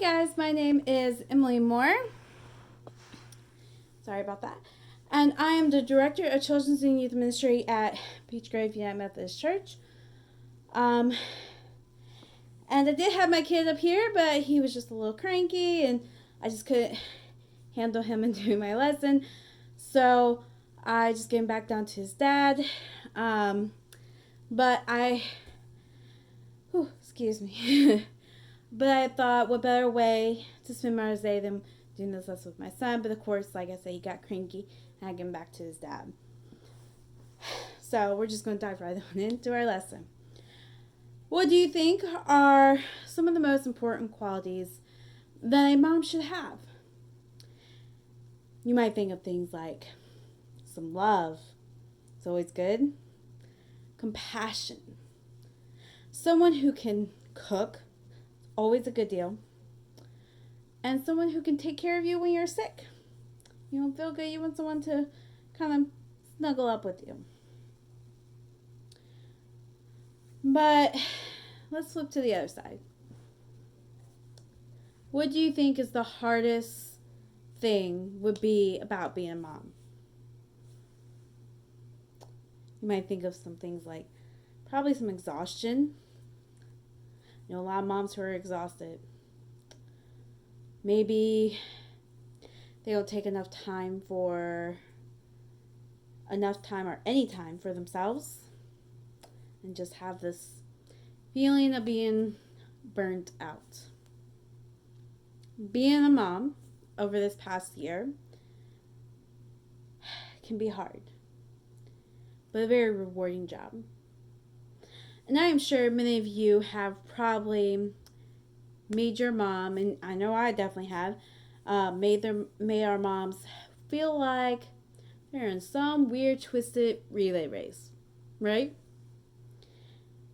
Guys, my name is Emily Moore. Sorry about that. And I am the Director of Children's and Youth Ministry at Beach Grove United Methodist Church. And I did have my kid up here, but he was just a little cranky and I just couldn't handle him and doing my lesson. So I just gave him back down to his dad. Excuse me. But I thought, what better way to spend Mother's Day than doing this lesson with my son. But of course, like I said, he got cranky and I gave him back to his dad. So we're just going to dive right on into our lesson. What do you think are some of the most important qualities that a mom should have? You might think of things like some love. It's always good. Compassion. Someone who can cook. Always a good deal. And someone who can take care of you when you're sick. You don't feel good. You want someone to kind of snuggle up with you. But let's flip to the other side. What do you think is the hardest thing would be about being a mom? You might think of some things like probably some exhaustion. You know, a lot of moms who are exhausted. Maybe they don't take enough time or any time for themselves and just have this feeling of being burnt out. Being a mom over this past year can be hard, but a very rewarding job. And I am sure many of you have probably made your mom, and I know I definitely have, made our moms feel like they're in some weird, twisted relay race, right?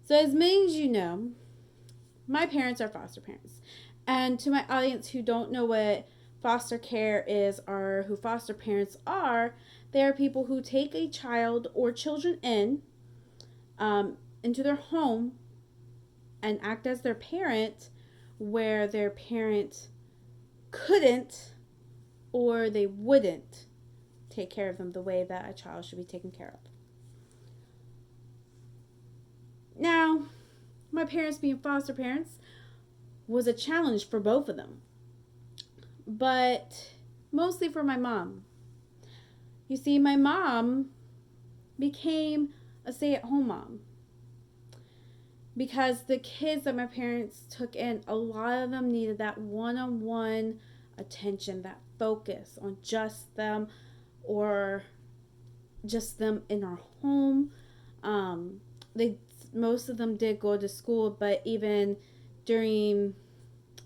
So as many as you know, my parents are foster parents. And to my audience who don't know what foster care is or who foster parents are, they are people who take a child or children into their home and act as their parent where their parent couldn't or they wouldn't take care of them the way that a child should be taken care of. Now, my parents being foster parents was a challenge for both of them, but mostly for my mom. You see, my mom became a stay-at-home mom because the kids that my parents took in, a lot of them needed that one-on-one attention, that focus on just them or just them in our home. Most of them did go to school, but even during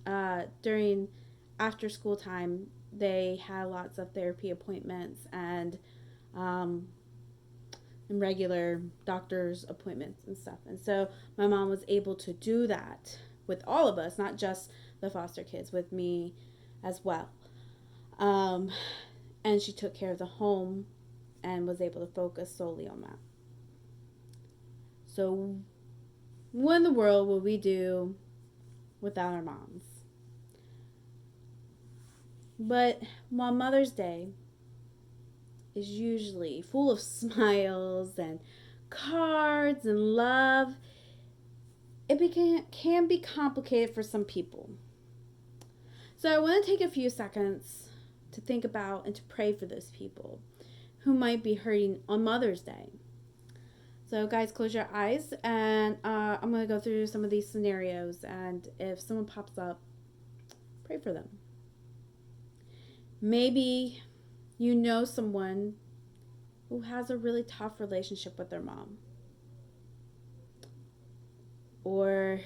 after school time, they had lots of therapy appointments and regular doctor's appointments and stuff. And so my mom was able to do that with all of us, not just the foster kids, with me as well. And she took care of the home and was able to focus solely on that. So what in the world will we do without our moms? But while Mother's Day is usually full of smiles and cards and love, it can be complicated for some people. So I want to take a few seconds to think about and to pray for those people who might be hurting on Mother's Day. So guys, close your eyes and I'm going to go through some of these scenarios, and if someone pops up, pray for them. Maybe you know someone who has a really tough relationship with their mom. Or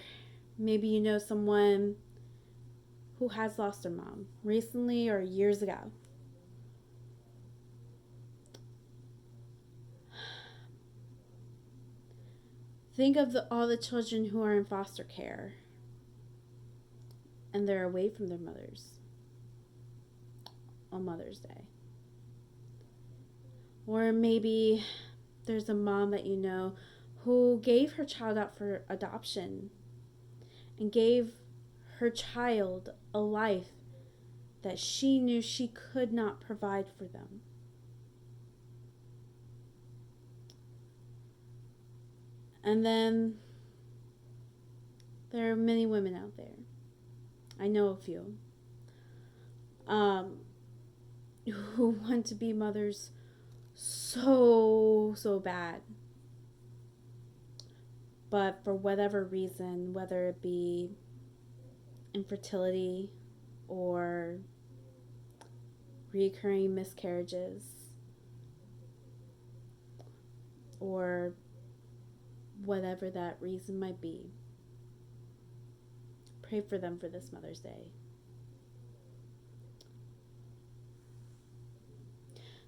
maybe you know someone who has lost their mom recently or years ago. Think of all the children who are in foster care and they're away from their mothers on Mother's Day. Or maybe there's a mom that you know who gave her child out for adoption and gave her child a life that she knew she could not provide for them. And then there are many women out there. I know a few. Who want to be mothers so bad. But for whatever reason, whether it be infertility or recurring miscarriages or whatever that reason might be, pray for them for this Mother's Day.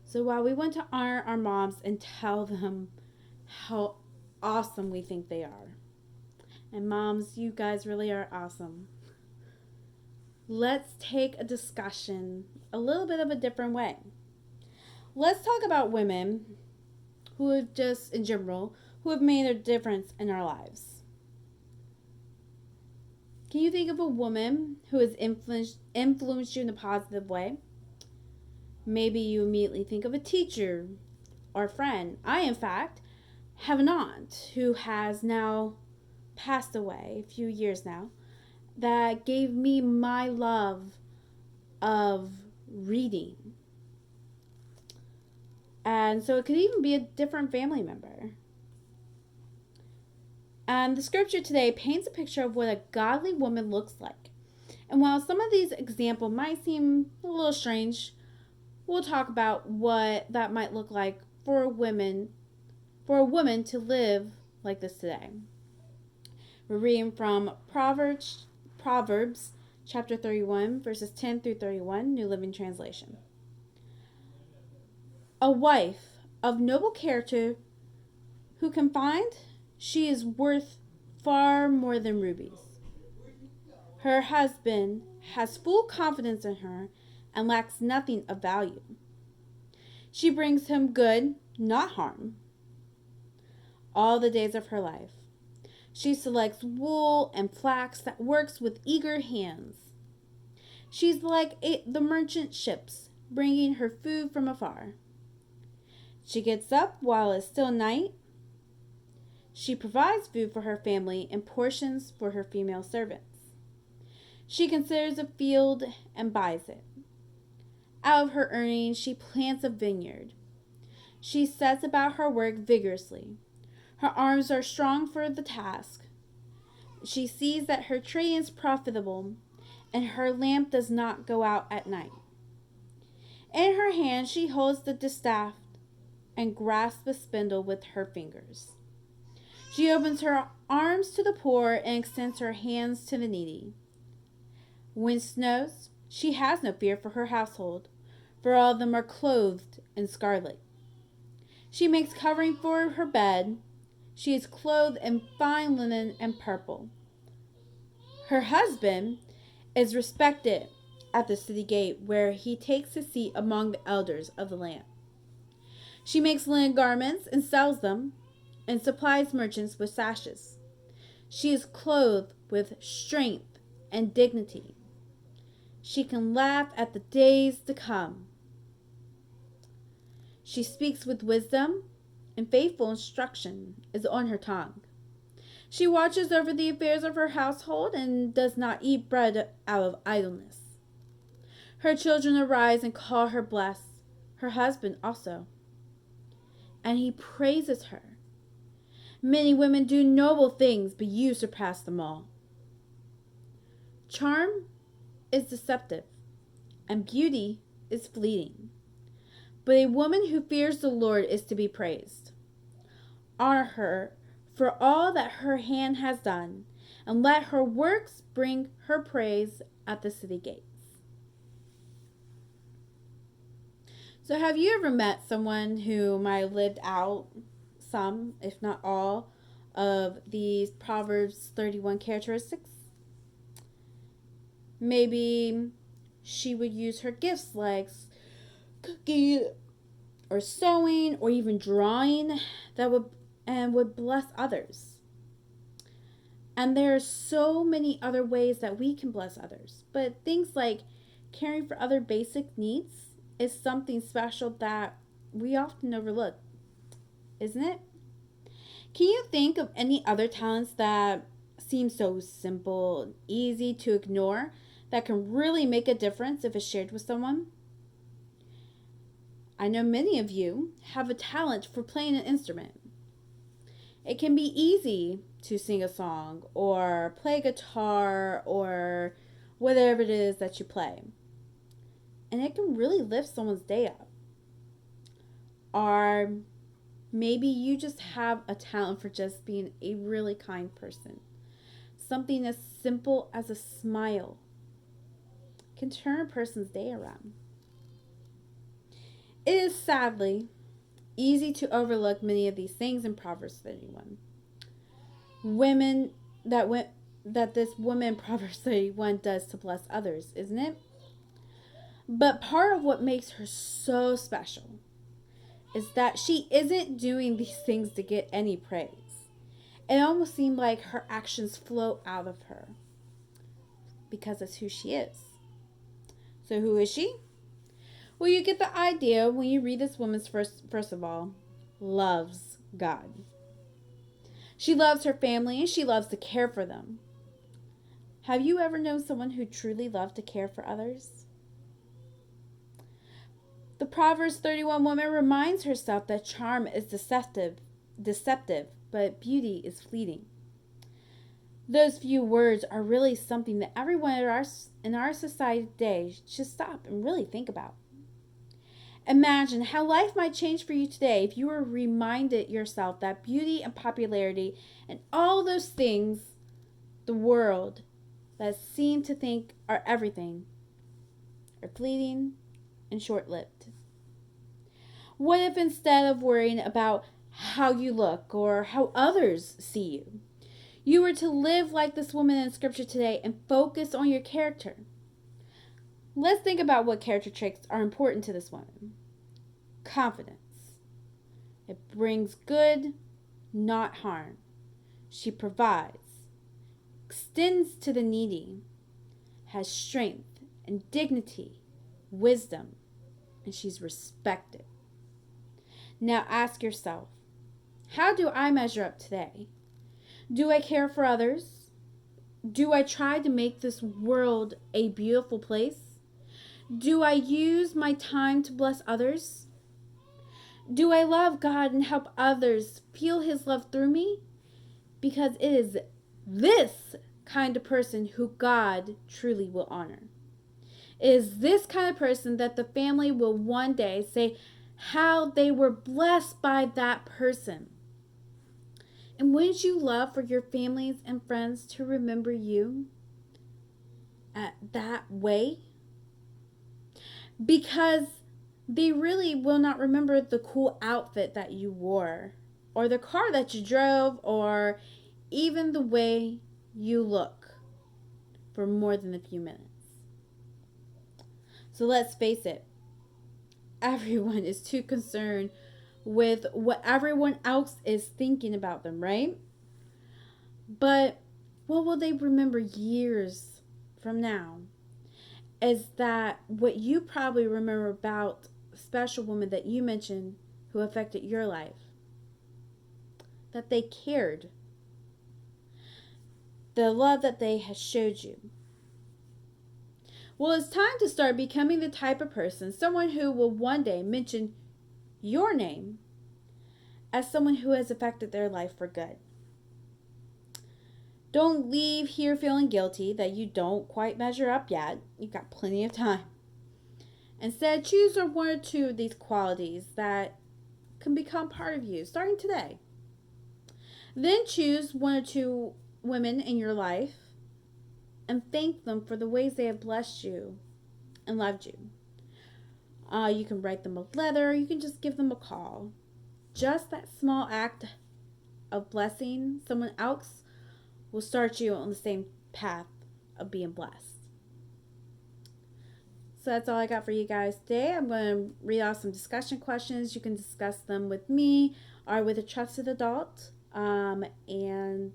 So while we want to honor our moms and tell them how awesome we think they are, and moms, you guys really are awesome, let's take a discussion a little bit of a different way. Let's talk about women who have just, in general, who have made a difference in our lives. Can you think of a woman who has influenced you in a positive way? Maybe you immediately think of a teacher or a friend. I, in fact, have an aunt who has now passed away a few years now that gave me my love of reading. And so it could even be a different family member. And the scripture today paints a picture of what a godly woman looks like. And while some of these examples might seem a little strange, we'll talk about what that might look like for a woman to live like this today. We're reading from Proverbs chapter 31, verses 10 through 31, New Living Translation. A wife of noble character who can find, she is worth far more than rubies. Her husband has full confidence in her and lacks nothing of value. She brings him good, not harm, all the days of her life. She selects wool and flax that works with eager hands. She's like the merchant ships, bringing her food from afar. She gets up while it's still night. She provides food for her family and portions for her female servants. She considers a field and buys it. Out of her earnings, she plants a vineyard. She sets about her work vigorously. Her arms are strong for the task. She sees that her trade is profitable, and her lamp does not go out at night. In her hand she holds the distaff and grasps the spindle with her fingers. She opens her arms to the poor and extends her hands to the needy. When it snows, she has no fear for her household, for all of them are clothed in scarlet. She makes covering for her bed. She is clothed in fine linen and purple. Her husband is respected at the city gate, where he takes his seat among the elders of the land. She makes linen garments and sells them, and supplies merchants with sashes. She is clothed with strength and dignity. She can laugh at the days to come. She speaks with wisdom, and faithful instruction is on her tongue. She watches over the affairs of her household and does not eat bread out of idleness. Her children arise and call her blessed, her husband also, and he praises her. Many women do noble things, but you surpass them all. Charm is deceptive, and beauty is fleeting. But a woman who fears the Lord is to be praised. Honor her for all that her hand has done, and let her works bring her praise at the city gates. So have you ever met someone who might have lived out some, if not all, of these Proverbs 31 characteristics? Maybe she would use her gifts like cooking or sewing or even drawing that would bless others. And there are so many other ways that we can bless others. But things like caring for other basic needs is something special that we often overlook, isn't it? Can you think of any other talents that seem so simple and easy to ignore that can really make a difference if it's shared with someone? I know many of you have a talent for playing an instrument. It can be easy to sing a song or play guitar or whatever it is that you play. And it can really lift someone's day up. Or maybe you just have a talent for just being a really kind person. Something as simple as a smile can turn a person's day around. It is sadly easy to overlook many of these things in Proverbs 31. Women that this woman in Proverbs 31 does to bless others, isn't it? But part of what makes her so special is that she isn't doing these things to get any praise. It almost seemed like her actions flow out of her because that's who she is. So who is she? Well, you get the idea when you read this woman's first of all, loves God. She loves her family and she loves to care for them. Have you ever known someone who truly loved to care for others? The Proverbs 31 woman reminds herself that charm is deceptive, but beauty is fleeting. Those few words are really something that everyone in our society today should stop and really think about. Imagine how life might change for you today if you were reminded yourself that beauty and popularity and all those things, the world that seem to think are everything, are fleeting and short-lived. What if instead of worrying about how you look or how others see you, you were to live like this woman in scripture today and focus on your character? Let's think about what character traits are important to this woman. Confidence. It brings good, not harm. She provides, extends to the needy, has strength and dignity, wisdom, and she's respected. Now ask yourself, how do I measure up today? Do I care for others? Do I try to make this world a beautiful place? Do I use my time to bless others? Do I love God and help others feel His love through me? Because it is this kind of person who God truly will honor. It is this kind of person that the family will one day say how they were blessed by that person. And wouldn't you love for your families and friends to remember you at that way? Because they really will not remember the cool outfit that you wore, or the car that you drove, or even the way you look for more than a few minutes. So let's face it, everyone is too concerned with what everyone else is thinking about them, right? But what will they remember years from now is that what you probably remember about a special woman that you mentioned who affected your life, that they cared, the love that they had showed you. Well, it's time to start becoming the type of person, someone who will one day mention your name as someone who has affected their life for good. Don't leave here feeling guilty that you don't quite measure up yet. You've got plenty of time. Instead, choose one or two of these qualities that can become part of you starting today. Then choose one or two women in your life and thank them for the ways they have blessed you and loved you. You can write them a letter. You can just give them a call. Just that small act of blessing someone else will start you on the same path of being blessed. So that's all I got for you guys today. I'm going to read off some discussion questions. You can discuss them with me or with a trusted adult. And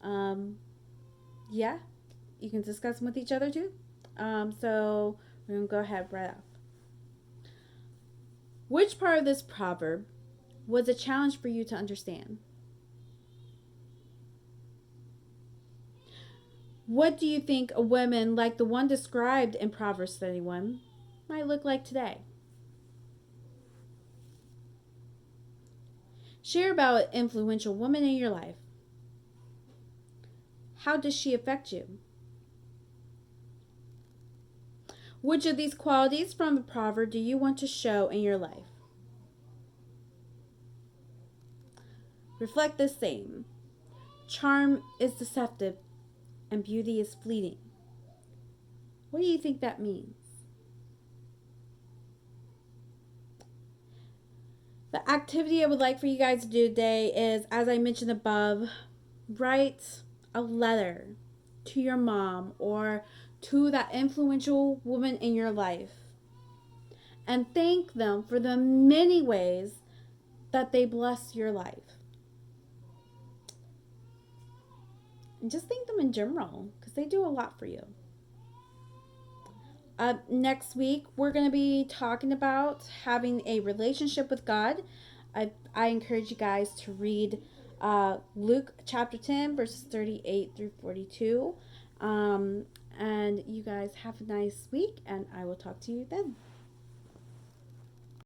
Um, yeah, you can discuss them with each other too. So we're going to go ahead right off. Which part of this proverb was a challenge for you to understand? What do you think a woman like the one described in Proverbs 31 might look like today? Share about an influential woman in your life. How does she affect you? Which of these qualities from the proverb do you want to show in your life? Reflect the same. Charm is deceptive and beauty is fleeting. What do you think that means? The activity I would like for you guys to do today is, as I mentioned above, write a letter to your mom or to that influential woman in your life and thank them for the many ways that they bless your life. And just thank them in general because they do a lot for you. Next week, we're going to be talking about having a relationship with God. I encourage you guys to read Luke chapter 10, verses 38 through 42. And you guys have a nice week, and I will talk to you then.